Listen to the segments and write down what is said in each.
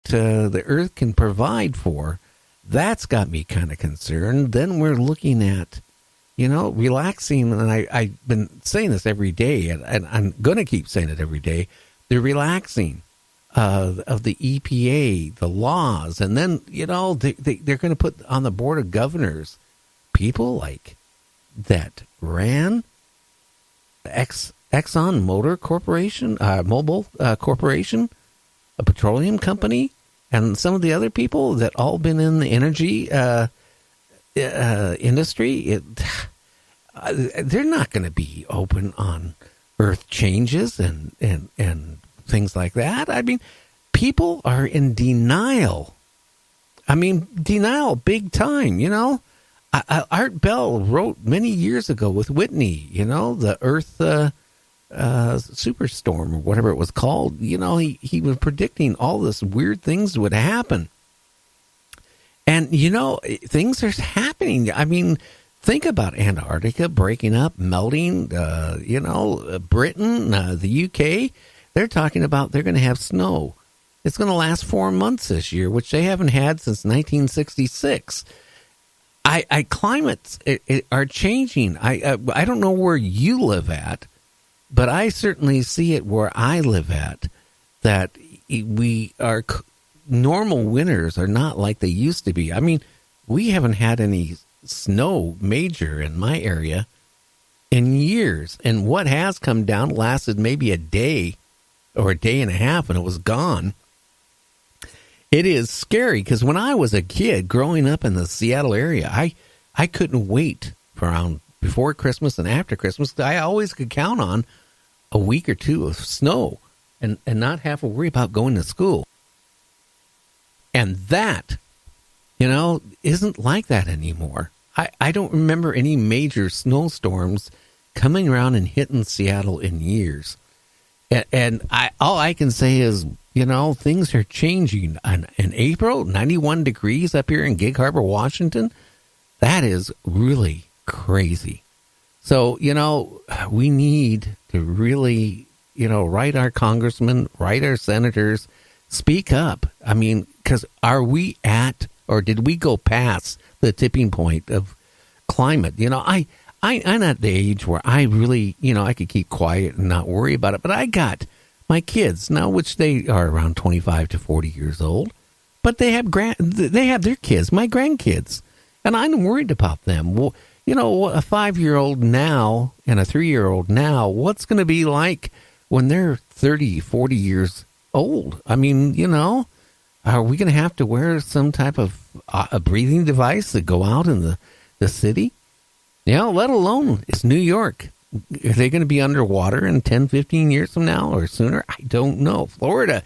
the Earth can provide for, that's got me kind of concerned. Then we're looking at, relaxing, and I've been saying this every day, and I'm going to keep saying it every day, the relaxing of the EPA, the laws, and then, they're going to put on the board of governors people like that ran Exxon Motor Corporation, Mobil Corporation, a petroleum company, and some of the other people that all been in the energy industry. They're not going to be open on Earth changes and things like that. I mean, people are in denial. I mean, denial big time, Art Bell wrote many years ago with Whitney, the Earth superstorm or whatever it was called. He was predicting all this weird things would happen. And, things are happening. I mean, think about Antarctica breaking up, melting, Britain, the UK. They're talking about they're going to have snow. It's going to last 4 months this year, which they haven't had since 1966. Climates are changing. I don't know where you live at, but I certainly see it where I live at, that normal winters are not like they used to be. I mean, we haven't had any snow major in my area in years. And what has come down lasted maybe a day or a day and a half, and it was gone. It is scary because when I was a kid growing up in the Seattle area, I couldn't wait for around before Christmas and after Christmas. I always could count on a week or two of snow and not have to worry about going to school. And that, isn't like that anymore. I don't remember any major snowstorms coming around and hitting Seattle in years. And all I can say is, things are changing. In April, 91 degrees up here in Gig Harbor, Washington. That is really crazy. So, we need to really, write our congressmen, write our senators, speak up. I mean, because are we at, or did we go past the tipping point of climate? I'm at the age where I really, I could keep quiet and not worry about it. But I got my kids now, which they are around 25 to 40 years old, but they have their kids, my grandkids, and I'm worried about them. Well, a 5-year-old now and a 3-year-old now, what's going to be like when they're 30, 40 years old? I mean, are we going to have to wear some type of a breathing device to go out in the city? Let alone it's New York. Are they going to be underwater in 10, 15 years from now or sooner? I don't know. Florida,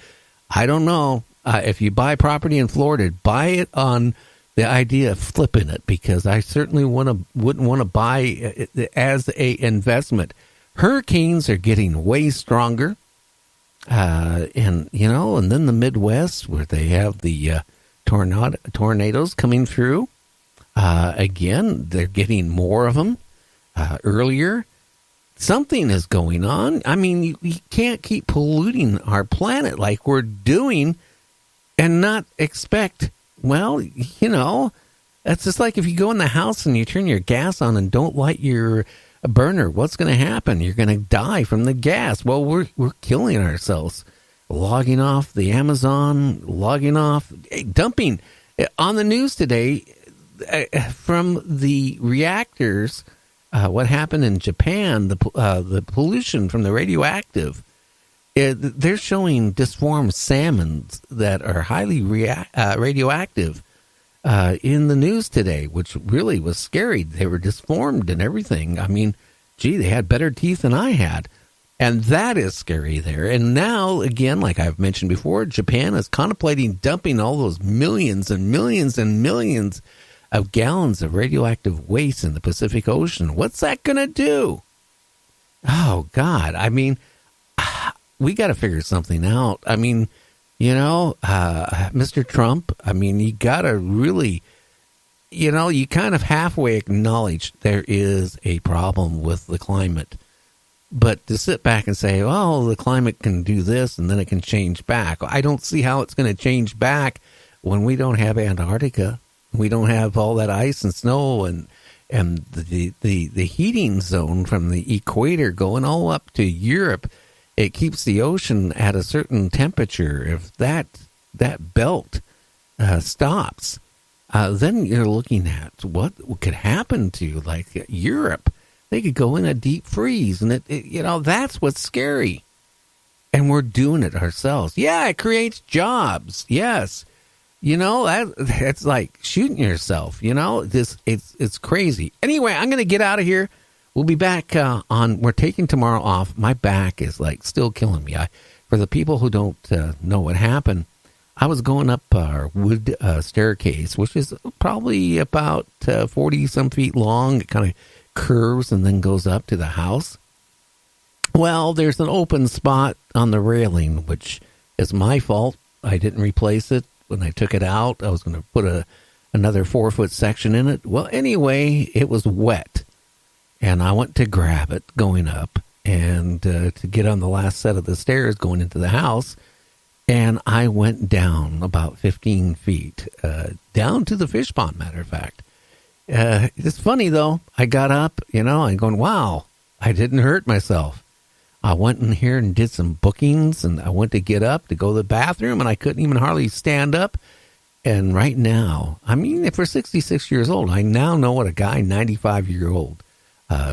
I don't know. If you buy property in Florida, buy it on the idea of flipping it, because I certainly wouldn't want to buy it as a investment. Hurricanes are getting way stronger. And then the Midwest, where they have the tornadoes coming through. Again, they're getting more of them earlier. Something is going on. I mean, we can't keep polluting our planet like we're doing and not expect, it's just like if you go in the house and you turn your gas on and don't light your burner, what's going to happen? You're going to die from the gas. Well, we're killing ourselves. Logging off the Amazon, dumping on the news today from the reactors. What happened in Japan, the pollution from the radioactive, they're showing disformed salmons that are highly radioactive in the news today, which really was scary. They were disformed and everything. I mean, gee, they had better teeth than I had. And that is scary there. And now, again, like I've mentioned before, Japan is contemplating dumping all those millions and millions and millions of gallons of radioactive waste in the Pacific Ocean. What's that going to do? Oh, God. I mean, we got to figure something out. I mean, Mr. Trump, I mean, you got to really, you kind of halfway acknowledge there is a problem with the climate. But to sit back and say, well, the climate can do this and then it can change back. I don't see how it's going to change back when we don't have Antarctica. We don't have all that ice and snow and the heating zone from the equator going all up to Europe. It keeps the ocean at a certain temperature. If that belt stops, then you're looking at what could happen to like Europe. They could go in a deep freeze, and that's what's scary. And we're doing it ourselves. Yeah, it creates jobs. Yes. That's like shooting yourself. It's crazy. Anyway, I'm going to get out of here. We'll be back we're taking tomorrow off. My back is like still killing me. For the people who don't know what happened, I was going up our wood staircase, which is probably about 40 some feet long. It kind of curves and then goes up to the house. Well, there's an open spot on the railing, which is my fault. I didn't replace it when I took it out. I was going to put another 4-foot section in it. Well, anyway, it was wet, and I went to grab it going up and to get on the last set of the stairs going into the house, and I went down about 15 feet, down to the fish pond, matter of fact. It's funny, though. I got up, and going, wow, I didn't hurt myself. I went in here and did some bookings, and I went to get up to go to the bathroom, and I couldn't even hardly stand up. And right now, if we're 66 years old, I now know what a guy 95-year-old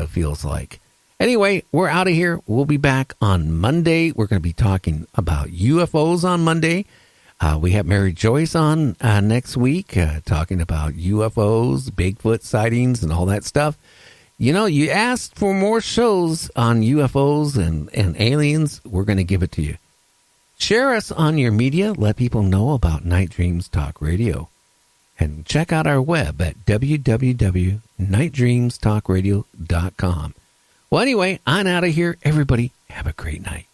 feels like. Anyway, we're out of here. We'll be back on Monday. We're going to be talking about UFOs on Monday. We have Mary Joyce on next week talking about UFOs, Bigfoot sightings, and all that stuff. You asked for more shows on UFOs and aliens. We're going to give it to you. Share us on your media. Let people know about Night Dreams Talk Radio. And check out our web at www.nightdreamstalkradio.com. Well, anyway, I'm out of here. Everybody, have a great night.